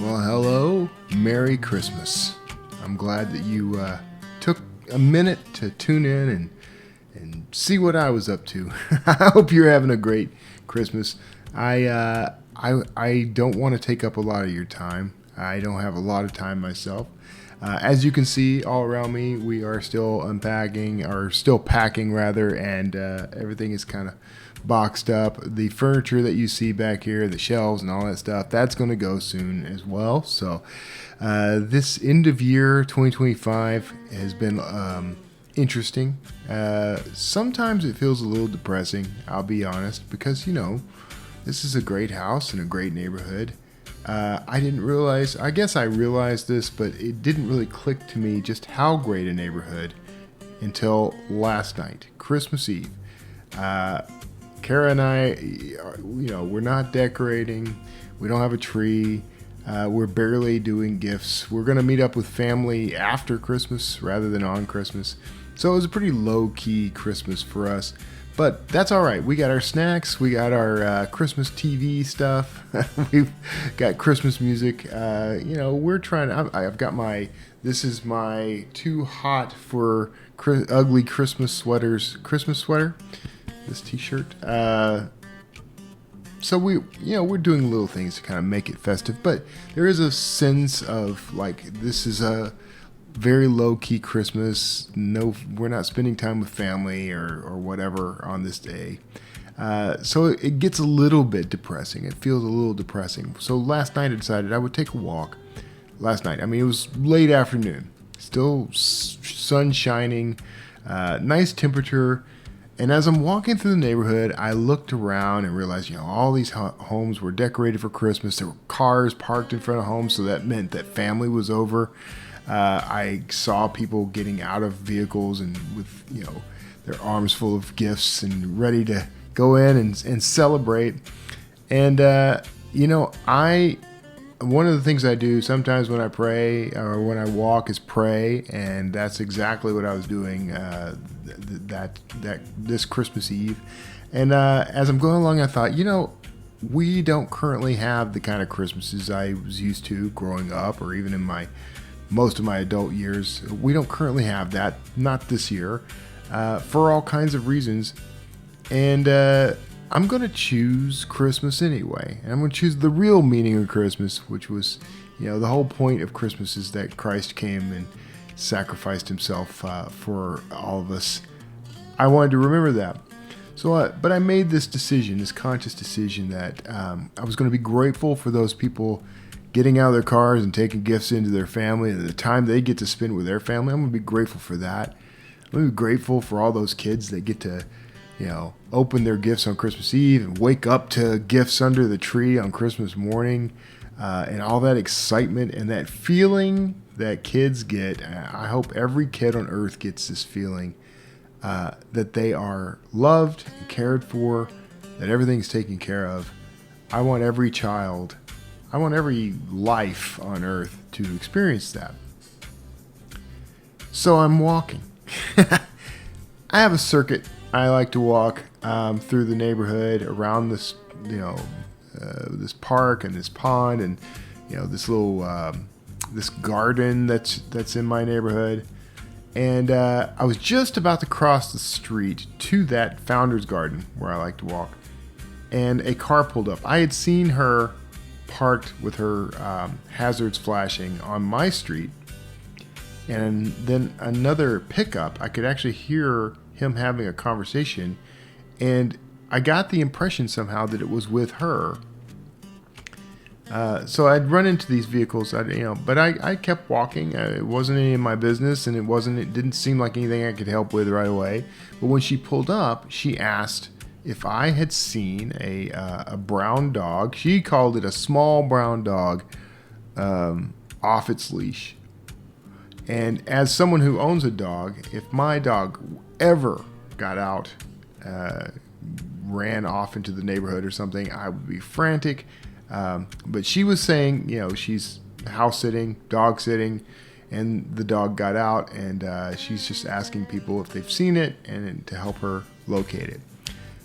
Well, hello. Merry Christmas. I'm glad that you took a minute to tune in and see what I was up to. I hope you're having a great Christmas. I don't want to take up a lot of your time. I don't have a lot of time myself. As you can see all around me, we are still unpacking, or still packing rather, and everything is kind of boxed up. The furniture that you see back here, the shelves and all that stuff, that's going to go soon as well. So this end of year 2025 has been interesting. Sometimes it feels a little depressing, I'll be honest, because, this is a great house in a great neighborhood. I didn't realize, I guess I realized this, but it didn't really click to me just how great a neighborhood until last night, Christmas Eve. Kara and I, we're not decorating. We don't have a tree. We're barely doing gifts. We're going to meet up with family after Christmas rather than on Christmas. So it was a pretty low-key Christmas for us. But that's all right. We got our snacks. We got our Christmas TV stuff. We've got Christmas music. We're trying to... I've got my... This is my too hot for ugly Christmas sweaters. Christmas sweater. This t-shirt. So we're doing little things to kind of make it festive. But there is a sense of this is a very low-key Christmas. No, we're not spending time with family or whatever on this day. So it gets a little bit depressing. It feels a little depressing. So last night I decided I would take a walk. Last night, it was late afternoon. Still sun shining, nice temperature. And as I'm walking through the neighborhood, I looked around and realized, all these homes were decorated for Christmas. There were cars parked in front of homes, so that meant that family was over. I saw people getting out of vehicles and with, their arms full of gifts and ready to go in and celebrate. And, one of the things I do sometimes when I pray or when I walk is pray, and that's exactly what I was doing this Christmas Eve. And as I'm going along, I thought, we don't currently have the kind of Christmases I was used to growing up, or even in most of my adult years. We don't currently have that, not this year, for all kinds of reasons. And I'm going to choose Christmas anyway. And I'm going to choose the real meaning of Christmas, which was, the whole point of Christmas is that Christ came and sacrificed himself for all of us. I wanted to remember that. So, but I made this decision, this conscious decision that I was going to be grateful for those people getting out of their cars and taking gifts into their family and the time they get to spend with their family. I'm going to be grateful for that. I'm going to be grateful for all those kids that get to open their gifts on Christmas Eve and wake up to gifts under the tree on Christmas morning, and all that excitement and that feeling that kids get. I hope every kid on earth gets this feeling that they are loved and cared for, that everything's taken care of. I want every life on earth to experience that. So I'm walking. I have a circuit. I like to walk through the neighborhood around this, this park and this pond and, this little, this garden that's in my neighborhood. And I was just about to cross the street to that Founder's Garden where I like to walk. And a car pulled up. I had seen her parked with her hazards flashing on my street. And then another pickup, I could actually hear him having a conversation, and I got the impression somehow that it was with her. So I'd run into these vehicles, but I kept walking. It wasn't any of my business, and it didn't seem like anything I could help with right away. But when she pulled up, she asked if I had seen a brown dog. She called it a small brown dog off its leash. And as someone who owns a dog, if my dog ever got out, ran off into the neighborhood or something, I would be frantic. But she was saying, she's house sitting, dog sitting, and the dog got out, and she's just asking people if they've seen it and to help her locate it.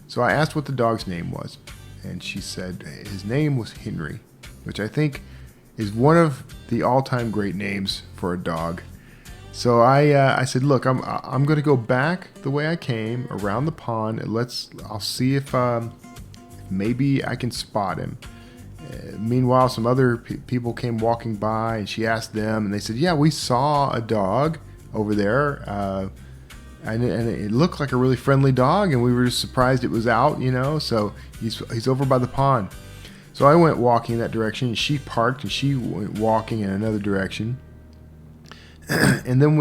So I asked what the dog's name was, and she said his name was Henry, which I think is one of the all-time great names for a dog. So I said, look, I'm going to go back the way I came around the pond, and I'll see if maybe I can spot him. Meanwhile, some other people came walking by, and she asked them, and they said, yeah, we saw a dog over there, and it looked like a really friendly dog, and we were just surprised it was out, so he's over by the pond. So I went walking in that direction, and she parked, and she went walking in another direction. And then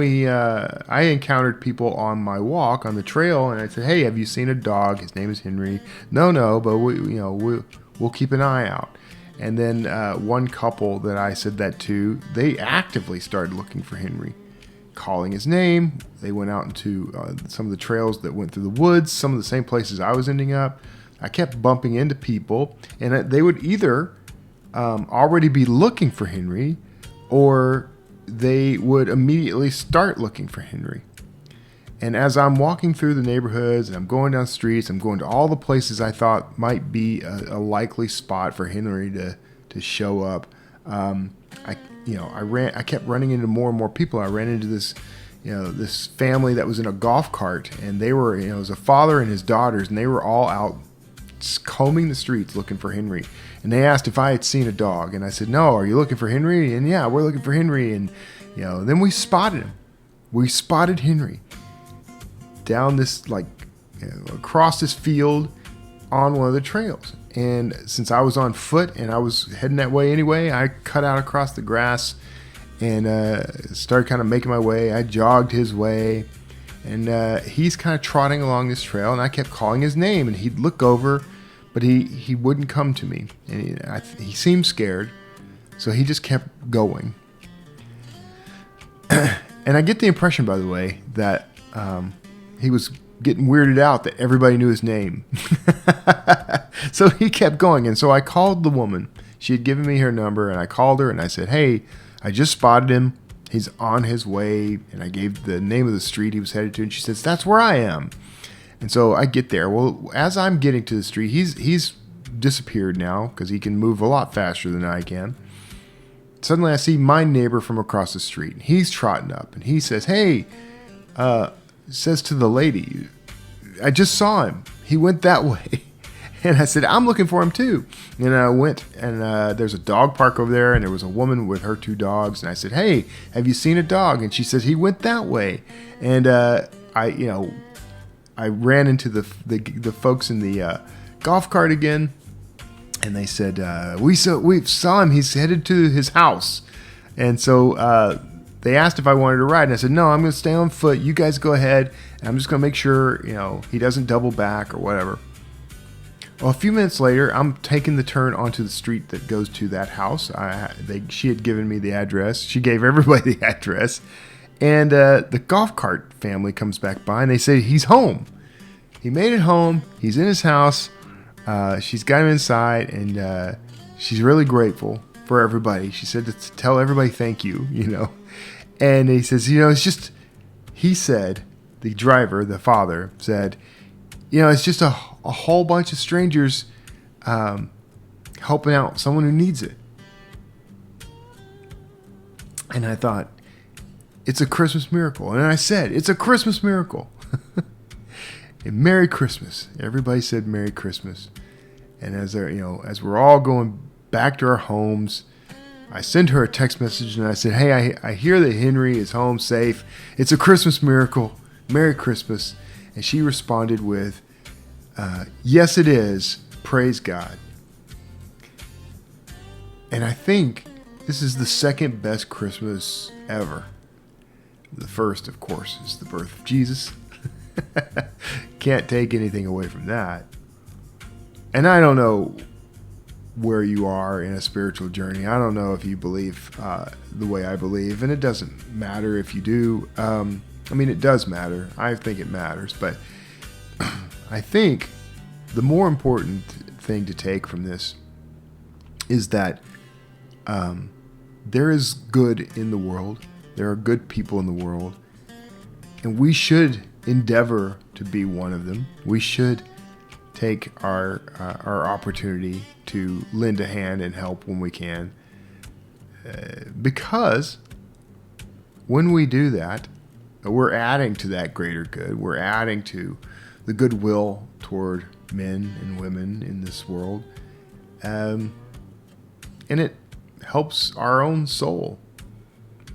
I encountered people on my walk on the trail, and I said, hey, have you seen a dog? His name is Henry. No, but we'll keep an eye out. And then one couple that I said that to, they actively started looking for Henry, calling his name. They went out into some of the trails that went through the woods, some of the same places I was ending up. I kept bumping into people, and they would either already be looking for Henry, or they would immediately start looking for Henry. And as I'm walking through the neighborhoods, and I'm going down streets, I'm going to all the places I thought might be a likely spot for Henry to show up. I kept running into more and more people. I ran into this family that was in a golf cart, and they were, it was a father and his daughters, and they were all out combing the streets looking for Henry. And they asked if I had seen a dog, and I said, no, are you looking for Henry? And yeah, we're looking for Henry. And then we spotted him. We spotted Henry down this, across this field on one of the trails. And since I was on foot and I was heading that way anyway, I cut out across the grass and started kind of making my way. I jogged his way, and he's kind of trotting along this trail, and I kept calling his name, and he'd look over, but he wouldn't come to me. And he seemed scared, so he just kept going. And I get the impression, by the way, that he was getting weirded out that everybody knew his name. So he kept going. And so I called the woman. She had given me her number, and I called her, and I said, hey, I just spotted him. He's on his way. And I gave the name of the street he was headed to. And she says, that's where I am. And so I get there. Well, as I'm getting to the street, he's disappeared now because he can move a lot faster than I can. Suddenly I see my neighbor from across the street. He's trotting up, and he says, hey, says to the lady, I just saw him. He went that way. And I said, I'm looking for him too. And I went, and there's a dog park over there, and there was a woman with her 2 dogs. And I said, hey, have you seen a dog? And she says, he went that way. And I ran into the folks in the golf cart again, and they said, we saw him. He's headed to his house. And so they asked if I wanted to ride, and I said, no, I'm going to stay on foot. You guys go ahead, and I'm just going to make sure he doesn't double back or whatever. Well, a few minutes later, I'm taking the turn onto the street that goes to that house. She had given me the address. She gave everybody the address. And the golf cart family comes back by, and they say he's home. He made it home. He's in his house. She's got him inside, and she's really grateful for everybody. She said to tell everybody thank you, And he says, it's just, he said, the driver, the father, said, it's just a whole bunch of strangers helping out someone who needs it. And I thought, it's a Christmas miracle. And I said, it's a Christmas miracle. And Merry Christmas. Everybody said Merry Christmas. And as we're all going back to our homes, I sent her a text message, and I said, hey, I hear that Henry is home safe. It's a Christmas miracle. Merry Christmas. And she responded with, yes, it is. Praise God. And I think this is the second best Christmas ever. The first, of course, is the birth of Jesus. Can't take anything away from that. And I don't know where you are in a spiritual journey. I don't know if you believe the way I believe, and it doesn't matter if you do. It does matter. I think it matters, but I think the more important thing to take from this is that there is good in the world. There are good people in the world, and we should endeavor to be one of them. We should take our opportunity to lend a hand and help when we can. because when we do that, we're adding to that greater good. We're adding to the goodwill toward men and women in this world. And it helps our own soul.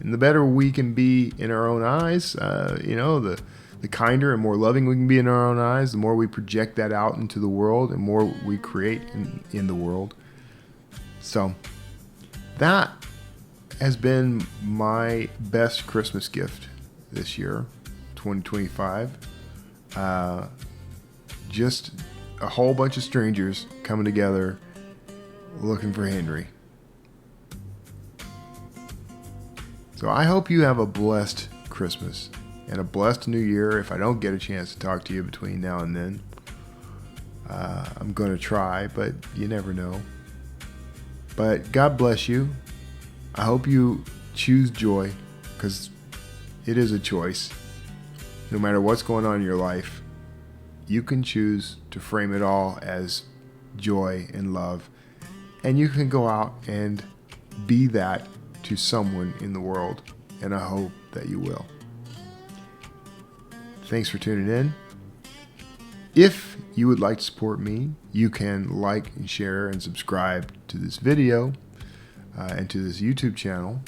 And the better we can be in our own eyes, the kinder and more loving we can be in our own eyes, the more we project that out into the world and more we create in the world. So that has been my best Christmas gift this year, 2025. Just a whole bunch of strangers coming together looking for Henry. So I hope you have a blessed Christmas and a blessed New Year. If I don't get a chance to talk to you between now and then, I'm going to try, but you never know. But God bless you. I hope you choose joy, because it is a choice. No matter what's going on in your life, you can choose to frame it all as joy and love. And you can go out and be that to someone in the world. And I hope that you will. Thanks for tuning in. If you would like to support me, you can like and share and subscribe to this video and to this YouTube channel.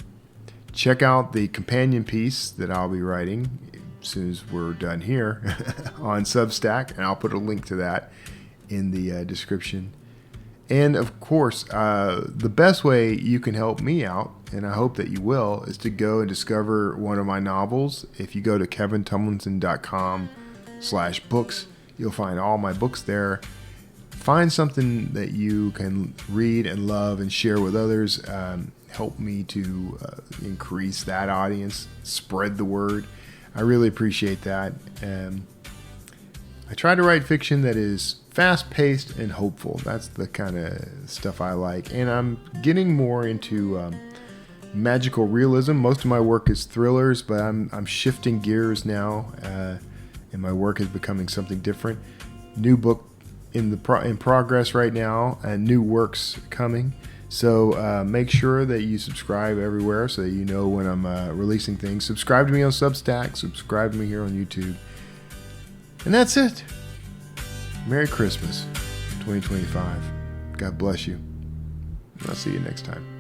Check out the companion piece that I'll be writing as soon as we're done here on Substack, and I'll put a link to that in the description. And of course, the best way you can help me out, and I hope that you will, is to go and discover one of my novels. If you go to kevintumlinson.com/books, you'll find all my books there. Find something that you can read and love and share with others. Help me to increase that audience, spread the word. I really appreciate that. I try to write fiction that is fast-paced and hopeful. That's the kind of stuff I like. And I'm getting more into magical realism. Most of my work is thrillers, but I'm shifting gears now, and my work is becoming something different. New book in progress right now, and new works coming. So make sure that you subscribe everywhere so that you know when I'm releasing things. Subscribe to me on Substack. Subscribe to me here on YouTube. And that's it. Merry Christmas 2025. God bless you. I'll see you next time.